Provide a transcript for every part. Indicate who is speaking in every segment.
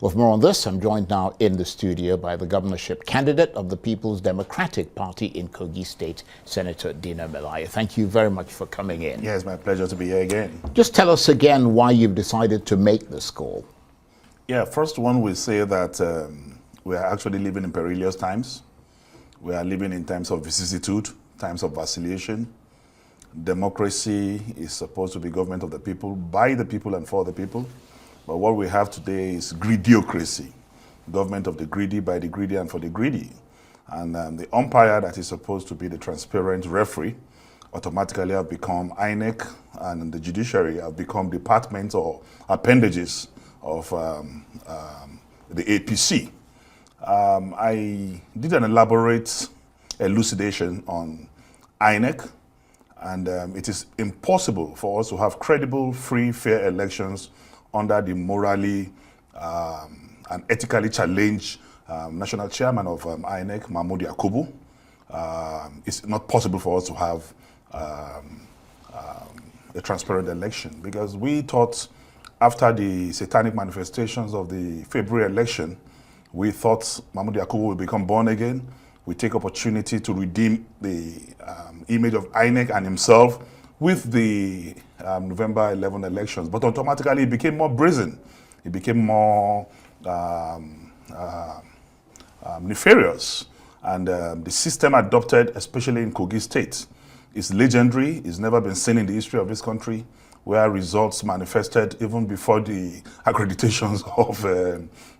Speaker 1: With more on this, I'm joined now in the studio by the governorship candidate of the People's Democratic Party in Kogi State, Senator Dino Melaye. Thank you very much for coming in.
Speaker 2: Yeah, it's my pleasure to be here again.
Speaker 1: Just tell us again why you've decided to make this call.
Speaker 2: Yeah, first one will say that we are actually living in perilous times. We are living in times of vicissitude, times of vacillation. Democracy is supposed to be government of the people, by the people and for the people. But what we have today is greediocracy, government of the greedy, by the greedy and for the greedy. And the umpire that is supposed to be the transparent referee automatically have become INEC, and the judiciary have become departments or appendages of the APC. I did an elaborate elucidation on INEC, and it is impossible for us to have credible, free, fair elections under the morally and ethically challenged national chairman of INEC, Mahmoud Yakubu. It's not possible for us to have a transparent election, because we thought after the satanic manifestations of the February election, we thought Mahmoud Yakubu would become born again. We take opportunity to redeem the image of INEC and himself with the November 11 elections. But automatically it became more brazen. It became more nefarious. And the system adopted, especially in Kogi State, is legendary. It's never been seen in the history of this country, where results manifested even before the accreditations of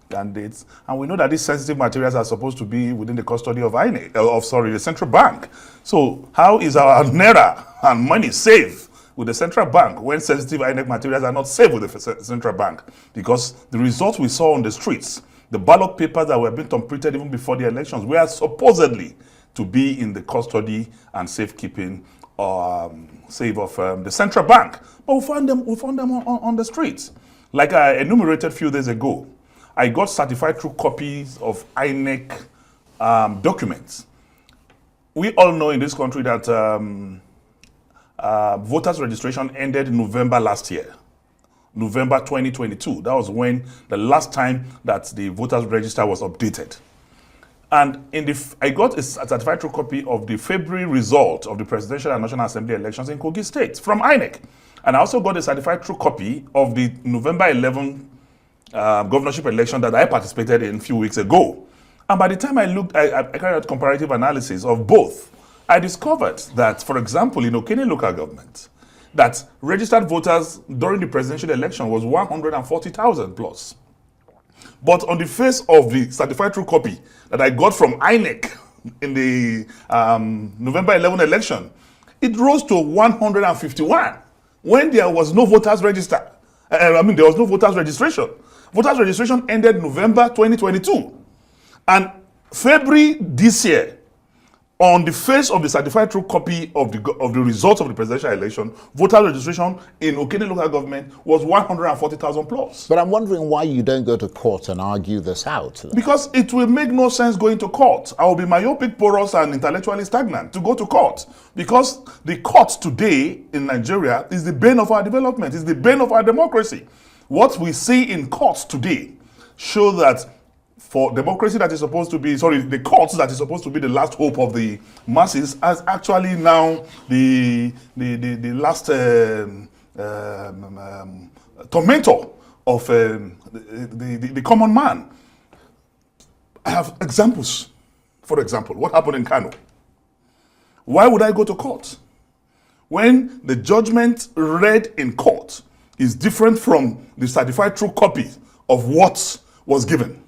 Speaker 2: candidates. And we know that these sensitive materials are supposed to be within the custody of INEC, the central bank. So how is our naira and money safe with the central bank when sensitive INEC materials are not safe with the central bank? Because the results we saw on the streets, the ballot papers that were being completed even before the elections, were supposedly to be in the custody and safekeeping save of the central bank. But we found them on the streets. Like I enumerated a few days ago, I got certified through copies of INEC documents. We all know in this country that voters registration ended in November last year, November 2022. That was when the last time that the voters register was updated. And I got a certified true copy of the February result of the Presidential and National Assembly elections in Kogi State from INEC. And I also got a certified true copy of the November 11 governorship election that I participated in a few weeks ago. And by the time I carried out comparative analysis of both, I discovered that, for example, in Okene local government, that registered voters during the presidential election was 140,000 plus. But on the face of the certified true copy that I got from INEC in the November 11 election, it rose to 151 when there was no voters register. There was no voters registration. Voters registration ended November 2022. And February this year, on the face of the certified true copy of the results of the presidential election, voter registration in Okene local government was 140,000 plus.
Speaker 1: But I'm wondering why you don't go to court and argue this out.
Speaker 2: Because it will make no sense going to court. I will be myopic, porous, and intellectually stagnant to go to court. Because the court today in Nigeria is the bane of our development, is the bane of our democracy. What we see in courts today show that for democracy that is supposed to be, the courts that is supposed to be the last hope of the masses, as actually now the last tormentor of the common man. I have examples. For example, what happened in Kanu? Why would I go to court? When the judgment read in court is different from the certified true copy of what was given.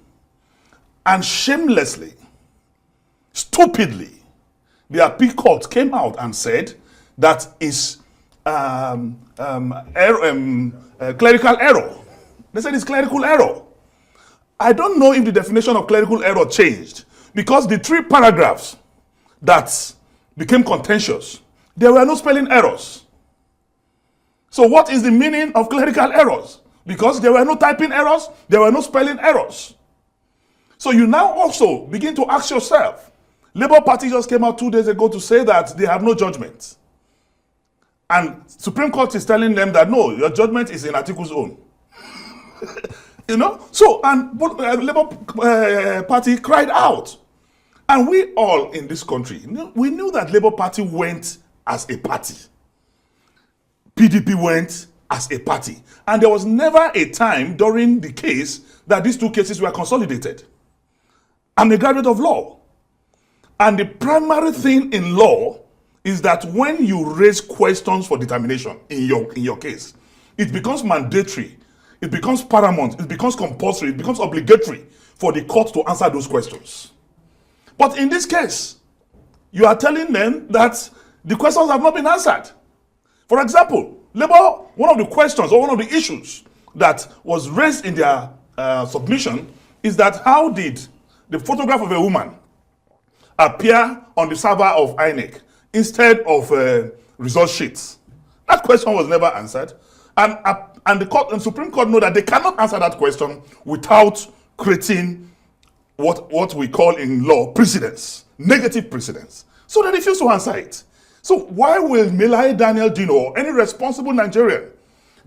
Speaker 2: And shamelessly, stupidly, the appeal court came out and said that is clerical error. They said it's clerical error. I don't know if the definition of clerical error changed, because the 3 paragraphs that became contentious, there were no spelling errors. So what is the meaning of clerical errors? Because there were no typing errors, there were no spelling errors. So you now also begin to ask yourself, Labour Party just came out 2 days ago to say that they have no judgment. And Supreme Court is telling them that no, your judgment is in Atiku's own. You know? So, and Labour Party cried out. And we all in this country, we knew that Labour Party went as a party. PDP went as a party. And there was never a time during the case that these two cases were consolidated. I'm a graduate of law. And the primary thing in law is that when you raise questions for determination in your case, it becomes mandatory, it becomes paramount, it becomes compulsory, it becomes obligatory for the court to answer those questions. But in this case, you are telling them that the questions have not been answered. For example, Labour, one of the questions or one of the issues that was raised in their submission is that how did the photograph of a woman appear on the server of INEC instead of result sheets? That question was never answered. And the court and Supreme Court know that they cannot answer that question without creating what we call in law precedents, negative precedents. So they refuse to answer it. So why will Melaye Daniel Dino or any responsible Nigerian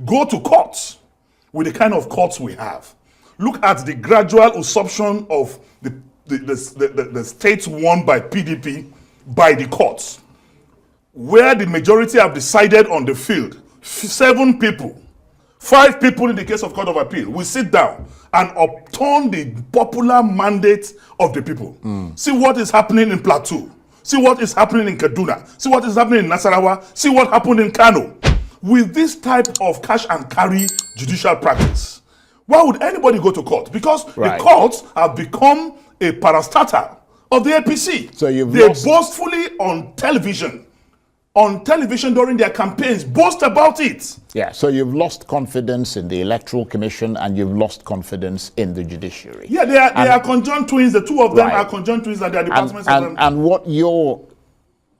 Speaker 2: go to court with the kind of courts we have? Look at the gradual usurpation of the states won by PDP by the courts, where the majority have decided on the field. 7 people, 5 people in the case of Court of Appeal will sit down and upturn the popular mandate of the people. See what is happening in Plateau. See what is happening in Kaduna. See what is happening in Nasarawa. See what happened in Kanu. With this type of cash and carry judicial practice, why would anybody go to court? Because the courts have become a parastatal of the APC. So they boastfully on television during their campaigns, boast about it.
Speaker 1: Yeah, so you've lost confidence in the Electoral Commission and you've lost confidence in the judiciary. Yeah,
Speaker 2: they are conjoined twins. The two of them are conjoined twins and they are departments of them.
Speaker 1: And what you're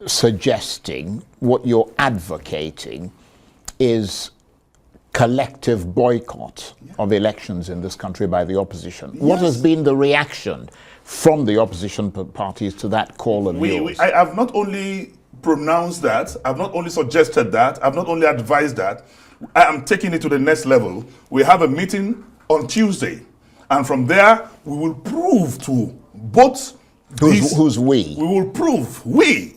Speaker 1: suggesting, what you're advocating is collective boycott of elections in this country by the opposition. Yes. What has been the reaction from the opposition parties to that call of yours?
Speaker 2: I have not only pronounced that, I've not only suggested that, I've not only advised that, I am taking it to the next level. We have a meeting on Tuesday, and from there we will prove to both
Speaker 1: who's we?
Speaker 2: We will prove, we,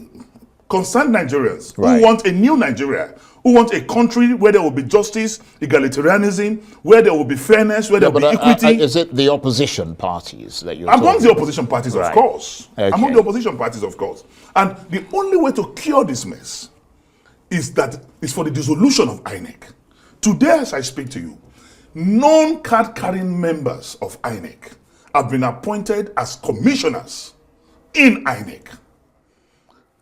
Speaker 2: concerned Nigerians, who want a new Nigeria, who want a country where there will be justice, egalitarianism, where there will be fairness, where there will be equity.
Speaker 1: Is it the opposition parties that you're
Speaker 2: Among the opposition parties, of course. Okay. Among the opposition parties, of course. And the only way to cure this mess is for the dissolution of INEC. Today, as I speak to you, non-card-carrying members of INEC have been appointed as commissioners in INEC.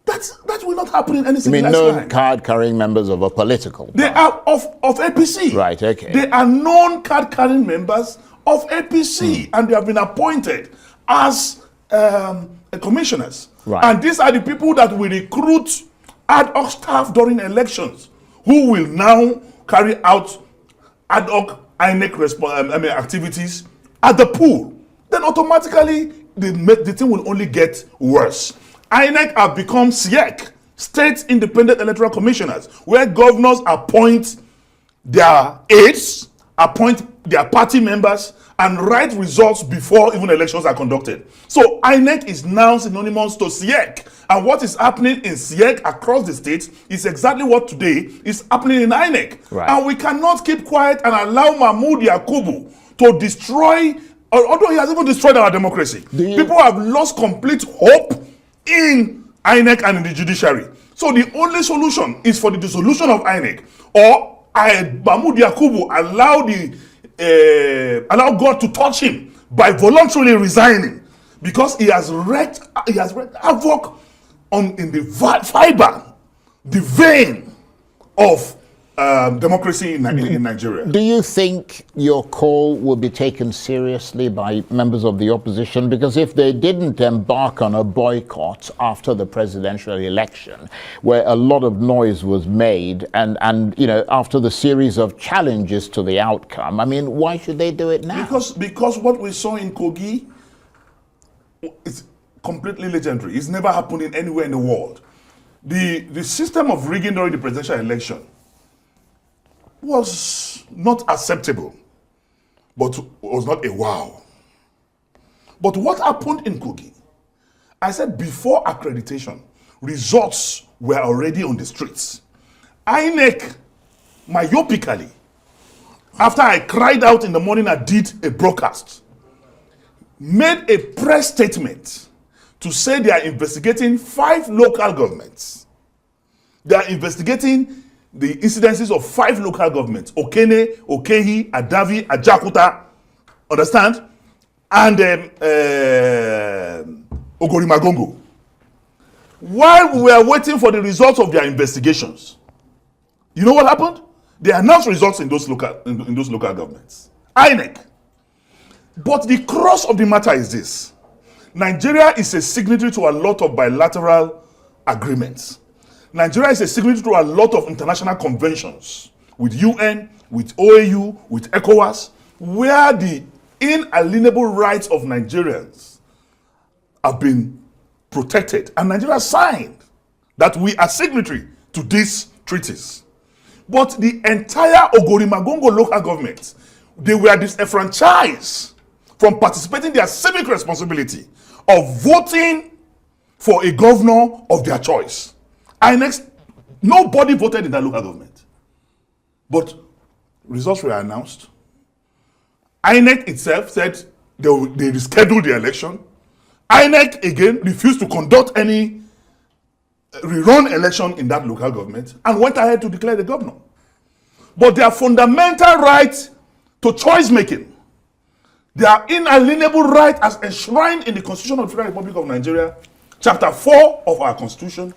Speaker 2: That will not happen in any civilized
Speaker 1: line. No card-carrying members of a political party.
Speaker 2: They are of APC.
Speaker 1: Right, okay.
Speaker 2: They are non-card-carrying members of APC, and they have been appointed as commissioners. Right. And these are the people that will recruit ad hoc staff during elections, who will now carry out ad hoc INEC activities at the pool. Then automatically, the thing will only get worse. INEC have become SIEC, State Independent Electoral Commissioners, where governors appoint their aides, appoint their party members, and write results before even elections are conducted. So INEC is now synonymous to SIEC. And what is happening in SIEC across the state is exactly what today is happening in INEC. Right. And we cannot keep quiet and allow Mahmoud Yakubu to destroy, although he has even destroyed our democracy. People have lost complete hope in INEC and in the judiciary. So the only solution is for the dissolution of INEC, or Mahmoud Yakubu allow God to touch him by voluntarily resigning, because he has wreaked havoc in the fiber, the vein of democracy in Nigeria.
Speaker 1: Do you think your call will be taken seriously by members of the opposition? Because if they didn't embark on a boycott after the presidential election, where a lot of noise was made, and you know, after the series of challenges to the outcome, I mean, why should they do it now?
Speaker 2: Because what we saw in Kogi is completely legendary. It's never happened anywhere in the world. The system of rigging during the presidential election was not acceptable but was not a wow. But what happened in Kogi? I said before accreditation, results were already on the streets. INEC, myopically, after I cried out in the morning and did a broadcast, made a press statement to say they are investigating 5 local governments. They are investigating the incidences of 5 local governments: Okene, Okehi, Adavi, Ajakuta, understand? And Ogorimagongo. While we were waiting for the results of their investigations, you know what happened? They announced results in those local governments. INEC. But the crux of the matter is this: Nigeria is a signatory to a lot of bilateral agreements. Nigeria is a signatory to a lot of international conventions with UN, with OAU, with ECOWAS, where the inalienable rights of Nigerians have been protected. And Nigeria signed that we are signatory to these treaties. But the entire Ogorimagongo local government, they were disenfranchised from participating in their civic responsibility of voting for a governor of their choice. Nobody voted in that local government. But results were announced. INEC itself said they rescheduled the election. INEC again refused to conduct any rerun election in that local government and went ahead to declare the governor. But their fundamental right to choice making, their inalienable right as enshrined in the Constitution of the Federal Republic of Nigeria, Chapter 4 of our Constitution,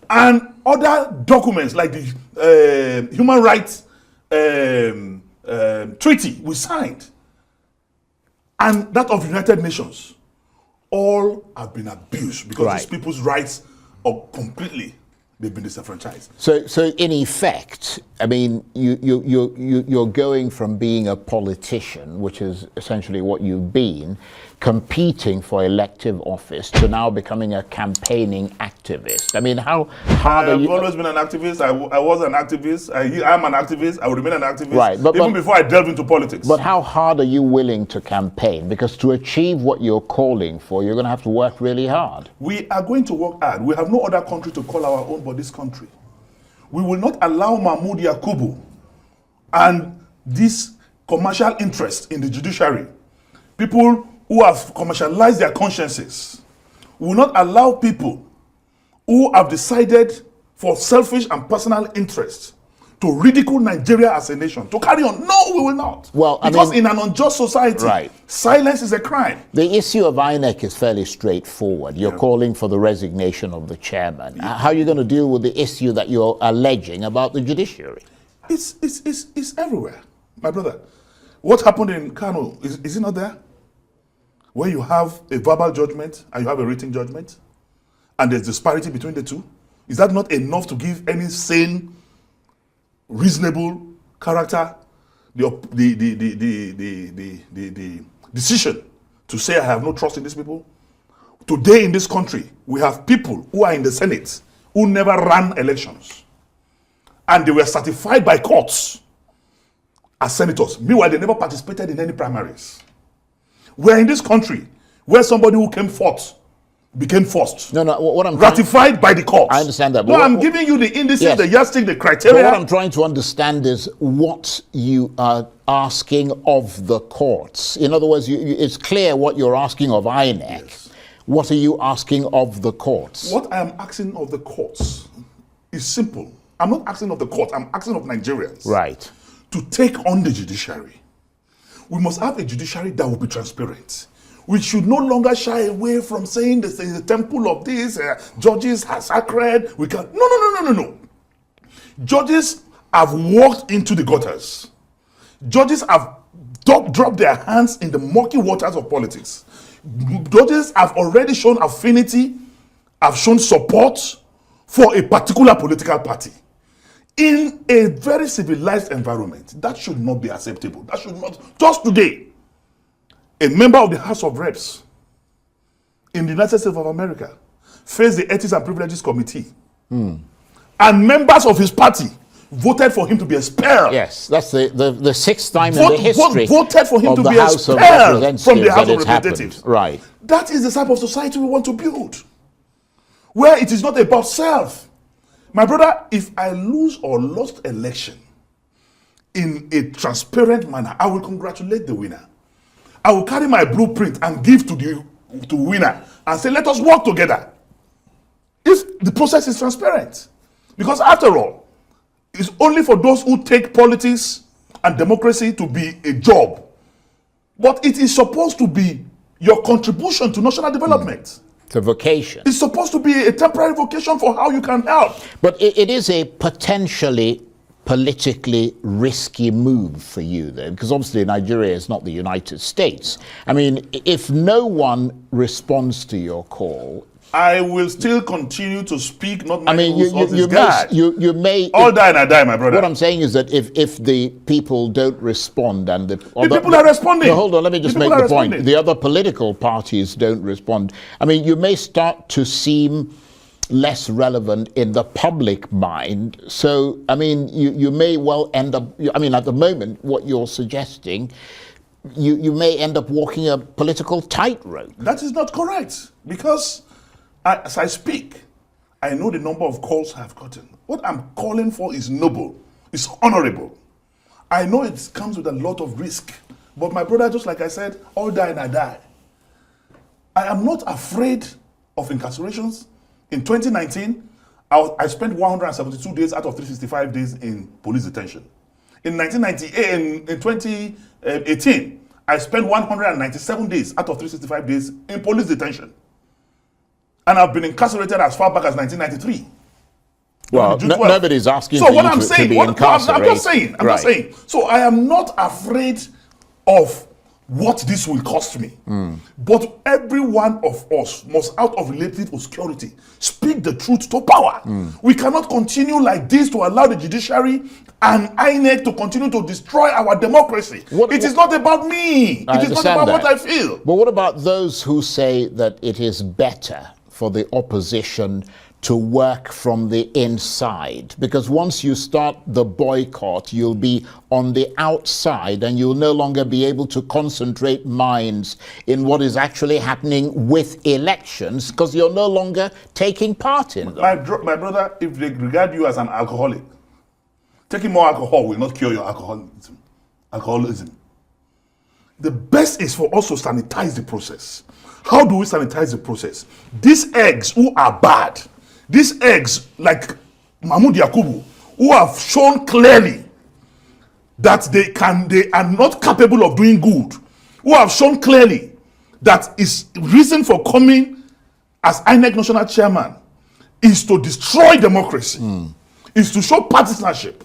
Speaker 2: and other documents like the Human Rights Treaty we signed, and that of the United Nations, all have been abused because these people's rights are completely, they've been disenfranchised.
Speaker 1: So in effect, I mean, you're going from being a politician, which is essentially what you've been, competing for elective office, to now becoming a campaigning activist. I mean, how hard are you?
Speaker 2: I've always been an activist. I was an activist. I'm an activist. I will remain an activist.
Speaker 1: Right,
Speaker 2: even before I delve into politics.
Speaker 1: But how hard are you willing to campaign? Because to achieve what you're calling for, you're going to have to work really hard.
Speaker 2: We are going to work hard. We have no other country to call our own but this country. We will not allow Mahmoud Yakubu and this commercial interest in the judiciary, people who have commercialized their consciences, will not allow people who have decided for selfish and personal interests to ridicule Nigeria as a nation, to carry on. No, we will not.
Speaker 1: Well,
Speaker 2: because in an unjust society, silence is a crime.
Speaker 1: The issue of INEC is fairly straightforward. You're calling for the resignation of the chairman. How are you going to deal with the issue that you're alleging about the judiciary?
Speaker 2: It's everywhere, my brother. What happened in Kanu, is it not there? Where you have a verbal judgment and you have a written judgment, and there's disparity between the two. Is that not enough to give any sane, reasonable character the decision to say I have no trust in these people? Today in this country, we have people who are in the Senate who never ran elections, and they were certified by courts as senators. Meanwhile, they never participated in any primaries. We're in this country where somebody who came fourth became first.
Speaker 1: No, what I'm
Speaker 2: ratified by the courts.
Speaker 1: I understand that.
Speaker 2: No, I'm giving you the indices, the yardstick, the criteria.
Speaker 1: But what I'm trying to understand is what you are asking of the courts. In other words, it's clear what you're asking of INEC. Yes. What are you asking of the courts?
Speaker 2: What I am asking of the courts is simple. I'm not asking of the courts. I'm asking of Nigerians.
Speaker 1: Right.
Speaker 2: To take on the judiciary. We must have a judiciary that will be transparent. We should no longer shy away from saying this is a temple of this, judges are sacred. We can no. Judges have walked into the gutters. Judges have dropped their hands in the murky waters of politics. Judges have already shown affinity, have shown support for a particular political party. In a very civilized environment, that should not be acceptable. That should not. Just today, a member of the House of Reps in the United States of America faced the Ethics and Privileges Committee. And members of his party voted for him to be expelled.
Speaker 1: Yes, that's the sixth time in the history
Speaker 2: voted for him
Speaker 1: of
Speaker 2: to
Speaker 1: the
Speaker 2: be
Speaker 1: House of
Speaker 2: expelled
Speaker 1: Representatives
Speaker 2: from the House
Speaker 1: that
Speaker 2: of
Speaker 1: it's happened.
Speaker 2: Representatives.
Speaker 1: Right.
Speaker 2: That is the type of society we want to build, where it is not about self. My brother, if I lose or lost election in a transparent manner, I will congratulate the winner. I will carry my blueprint and give to the winner and say, let us work together. If the process is transparent. Because after all, it's only for those who take politics and democracy to be a job. But it is supposed to be your contribution to national development.
Speaker 1: It's a vocation.
Speaker 2: It's supposed to be a temporary vocation for how you can help.
Speaker 1: But it is a potentially politically risky move for you, though, because obviously Nigeria is not the United States. I mean, if no one responds to your call,
Speaker 2: I will still continue to speak, not
Speaker 1: I mean, you may
Speaker 2: all die and I die, my brother.
Speaker 1: What I'm saying is that if the people don't respond and the
Speaker 2: people are responding.
Speaker 1: No, hold on, let me just make the point. The other political parties don't respond. I mean, you may start to seem less relevant in the public mind. So, I mean, you may well end up, I mean, at the moment, what you're suggesting, you may end up walking a political tightrope.
Speaker 2: That is not correct, because as I speak, I know the number of calls I've gotten. What I'm calling for is noble, it's honorable. I know it comes with a lot of risk, but my brother, just like I said, all die and I die. I am not afraid of incarcerations. In 2019, I spent 172 days out of 365 days in police detention. In 2018, I spent 197 days out of 365 days in police detention. And I've been incarcerated as far back as 1993.
Speaker 1: Well, nobody's asking
Speaker 2: so
Speaker 1: for
Speaker 2: what
Speaker 1: you
Speaker 2: I'm
Speaker 1: to
Speaker 2: saying,
Speaker 1: be incarcerated.
Speaker 2: I'm just saying. So I am not afraid of what this will cost me. But every one of us must, out of relative obscurity, speak the truth to power. We cannot continue like this to allow the judiciary and INEC to continue to destroy our democracy. It is not about me. It is not about what I feel.
Speaker 1: But what about those who say that it is better for the opposition to work from the inside? Because once you start the boycott, you'll be on the outside and you'll no longer be able to concentrate minds in what is actually happening with elections, because you're no longer taking part in them.
Speaker 2: My brother, if they regard you as an alcoholic, taking more alcohol will not cure your alcoholism. The best is for us to sanitize the process. How do we sanitize the process? These eggs who are bad, these eggs like Mahmoud Yakubu, who have shown clearly that they are not capable of doing good, who have shown clearly that his reason for coming as INEC national chairman is to destroy democracy, is to show partisanship,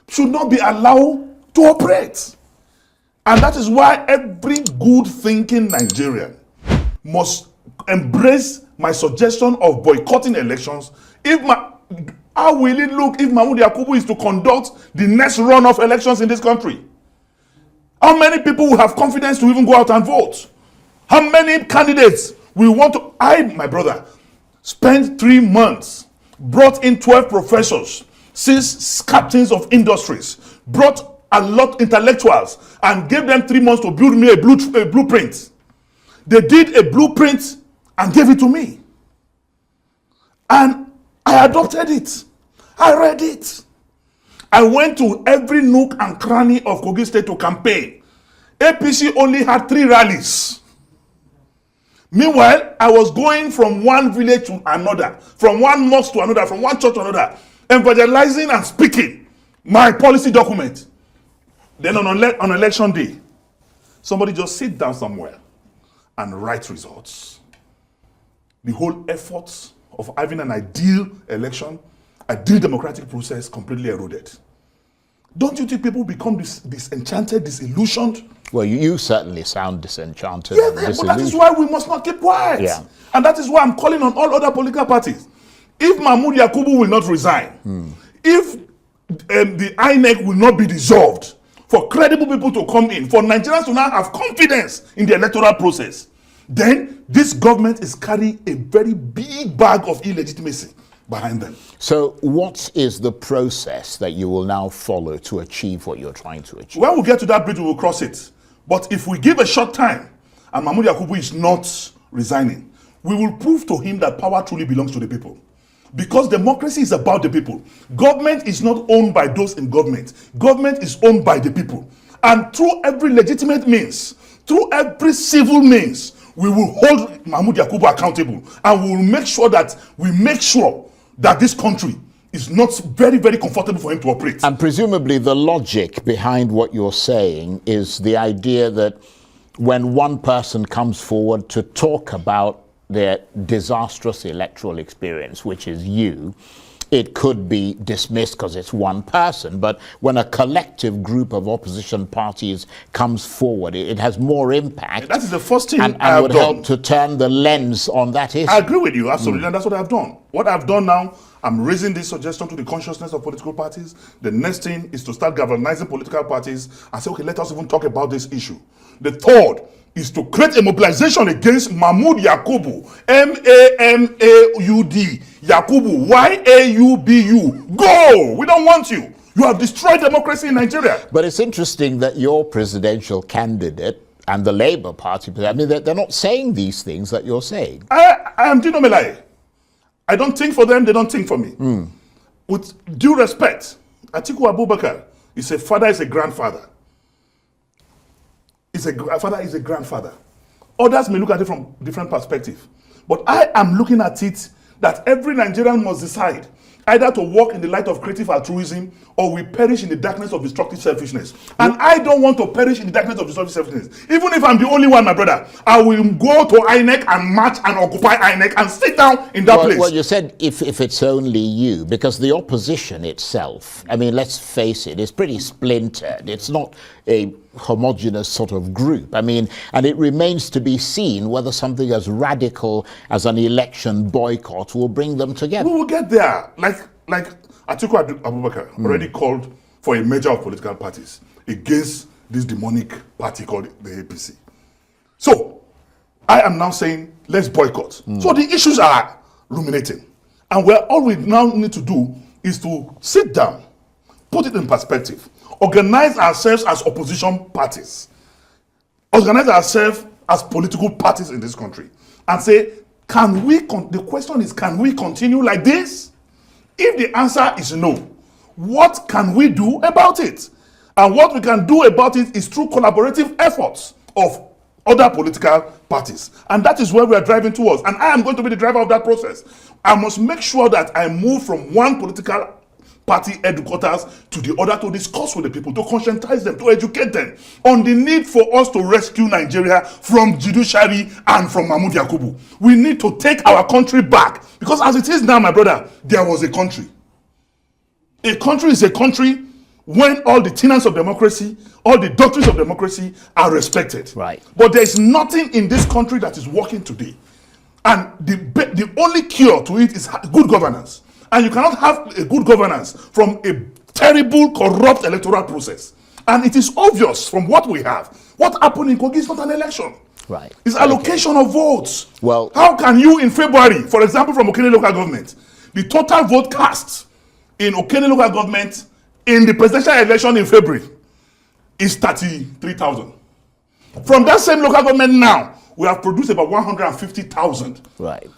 Speaker 2: should not be allowed to operate. And that is why every good thinking Nigerian must embrace my suggestion of boycotting elections. How will it look if Mahmoud Yakubu is to conduct the next run of elections in this country? How many people will have confidence to even go out and vote? How many candidates will want to? My brother, spent 3 months, brought in 12 professors, 6 captains of industries, brought a lot of intellectuals, and gave them 3 months to build me a blueprint. They did a blueprint and gave it to me. And I adopted it. I read it. I went to every nook and cranny of Kogi State to campaign. APC only had 3 rallies. Meanwhile, I was going from one village to another, from one mosque to another, from one church to another, evangelizing and speaking my policy document. Then on election day, somebody just sit down somewhere and write results. The whole effort of having an ideal election, ideal democratic process completely eroded. Don't you think people become disenchanted, disillusioned?
Speaker 1: Well, you certainly sound disenchanted.
Speaker 2: Yeah, but that is why we must not keep quiet.
Speaker 1: Yeah.
Speaker 2: And that is why I'm calling on all other political parties. If Mahmoud Yakubu will not resign, if the INEC will not be dissolved, for credible people to come in, for Nigerians to now have confidence in the electoral process, then this government is carrying a very big bag of illegitimacy behind them.
Speaker 1: So what is the process that you will now follow to achieve what you're trying to achieve?
Speaker 2: When we get to that bridge, we will cross it. But if we give a short time, and Mahmoud Yakubu is not resigning, we will prove to him that power truly belongs to the people. Because democracy is about the people. Government is not owned by those in government. Government is owned by the people. And through every legitimate means, through every civil means, we will hold Mahmoud Yakubu accountable. And we will make sure that this country is not very, very comfortable for him to operate.
Speaker 1: And presumably the logic behind what you're saying is the idea that when one person comes forward to talk about their disastrous electoral experience, which is you, it could be dismissed because it's one person. But when a collective group of opposition parties comes forward, it has more impact.
Speaker 2: That is the first thing
Speaker 1: and would help to turn the lens on that issue.
Speaker 2: I agree with you, absolutely, and that's what I've done. What I've done now, I'm raising this suggestion to the consciousness of political parties. The next thing is to start galvanizing political parties and say, okay, let us even talk about this issue. The third is to create a mobilization against Mahmoud Yakubu, M-A-M-A-U-D, Yakubu, Y-A-U-B-U. Go! We don't want you. You have destroyed democracy in Nigeria.
Speaker 1: But it's interesting that your presidential candidate and the Labour Party, I mean, they're not saying these things that you're saying.
Speaker 2: I am Dino Melaye. I don't think for them, they don't think for me. With due respect, Atiku Abubakar is a father, is a grandfather. A father is a grandfather. Others may look at it from different perspective. But I am looking at it that every Nigerian must decide either to walk in the light of creative altruism or we perish in the darkness of destructive selfishness. And I don't want to perish in the darkness of destructive selfishness. Even if I'm the only one, my brother, I will go to INEC and march and occupy INEC and sit down in that place.
Speaker 1: Well, you said if it's only you, because the opposition itself, I mean, let's face it, it's pretty splintered. It's not a homogeneous sort of group. I mean, and it remains to be seen whether something as radical as an election boycott will bring them together.
Speaker 2: We will get there. Like Atiku Abubakar already called for a merger of political parties against this demonic party called the APC. So I am now saying let's boycott. So the issues are ruminating. And all we now need to do is to sit down, put it in perspective, organize ourselves as opposition parties, organize ourselves as political parties in this country, and say, the question is, can we continue like this? If the answer is no, what can we do about it? And what we can do about it is through collaborative efforts of other political parties. And that is where we are driving towards. And I am going to be the driver of that process. I must make sure that I move from one political party headquarters to the other to discuss with the people, to conscientize them, to educate them on the need for us to rescue Nigeria from judiciary and from Mahmoud Yakubu. We need to take our country back, because as it is now, my brother, there was a country. A country is a country when all the tenets of democracy, all the doctrines of democracy are respected.
Speaker 1: Right.
Speaker 2: But there is nothing in this country that is working today. And the only cure to it is good governance. And you cannot have a good governance from a terrible, corrupt electoral process. And it is obvious from what we have. What happened in Kogi is not an election.
Speaker 1: Right.
Speaker 2: It's allocation of votes.
Speaker 1: Well,
Speaker 2: how can you in February, for example, from Okene local government, the total vote cast in Okene local government in the presidential election in February is 33,000. From that same local government now, we have produced about 150,000.
Speaker 1: Right.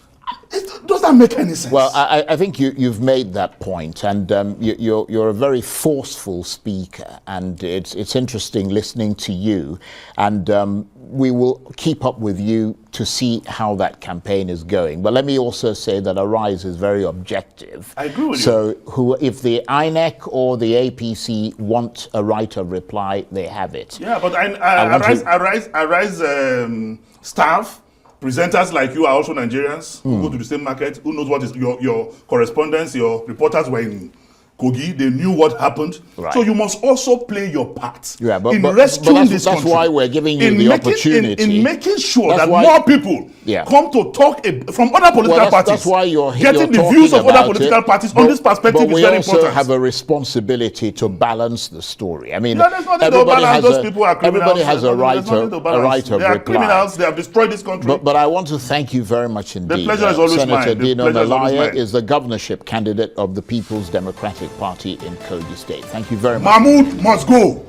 Speaker 2: Does that make any sense?
Speaker 1: Well, I think you've made that point, and you're a very forceful speaker, and it's interesting listening to you, and we will keep up with you to see how that campaign is going. But let me also say that Arise is very objective.
Speaker 2: I agree with you.
Speaker 1: So if the INEC or the APC want a right of reply, they have it.
Speaker 2: Yeah, but Arise staff, presenters like you are also Nigerians who go to the same market, who knows what is your correspondence, your reporters were in Kogi. They knew what happened.
Speaker 1: Right.
Speaker 2: So you must also play your part in
Speaker 1: but
Speaker 2: rescuing this
Speaker 1: that's
Speaker 2: country.
Speaker 1: why we're giving you the opportunity.
Speaker 2: In making sure
Speaker 1: That's
Speaker 2: that
Speaker 1: why-
Speaker 2: more people
Speaker 1: Yeah.
Speaker 2: come to talk from other political parties.
Speaker 1: That's why you're
Speaker 2: getting
Speaker 1: you're
Speaker 2: the views of
Speaker 1: talking
Speaker 2: other
Speaker 1: about
Speaker 2: political
Speaker 1: it,
Speaker 2: parties on this perspective
Speaker 1: but
Speaker 2: is
Speaker 1: we
Speaker 2: very
Speaker 1: also
Speaker 2: important.
Speaker 1: have a responsibility to balance the story. I mean,
Speaker 2: No, there's nothing to
Speaker 1: everybody
Speaker 2: balance.
Speaker 1: has
Speaker 2: Those people are criminals.
Speaker 1: everybody has a right
Speaker 2: There's nothing to
Speaker 1: a
Speaker 2: balance.
Speaker 1: right of
Speaker 2: They are
Speaker 1: reply.
Speaker 2: criminals. They have destroyed this country.
Speaker 1: But I want to thank you very much indeed.
Speaker 2: pleasure is always
Speaker 1: Senator
Speaker 2: mine. The
Speaker 1: Dino
Speaker 2: pleasure is always
Speaker 1: Melaye
Speaker 2: mine.
Speaker 1: is the governorship candidate of the People's Democratic Party in Kogi State. Thank you very much.
Speaker 2: Mahmoud must go.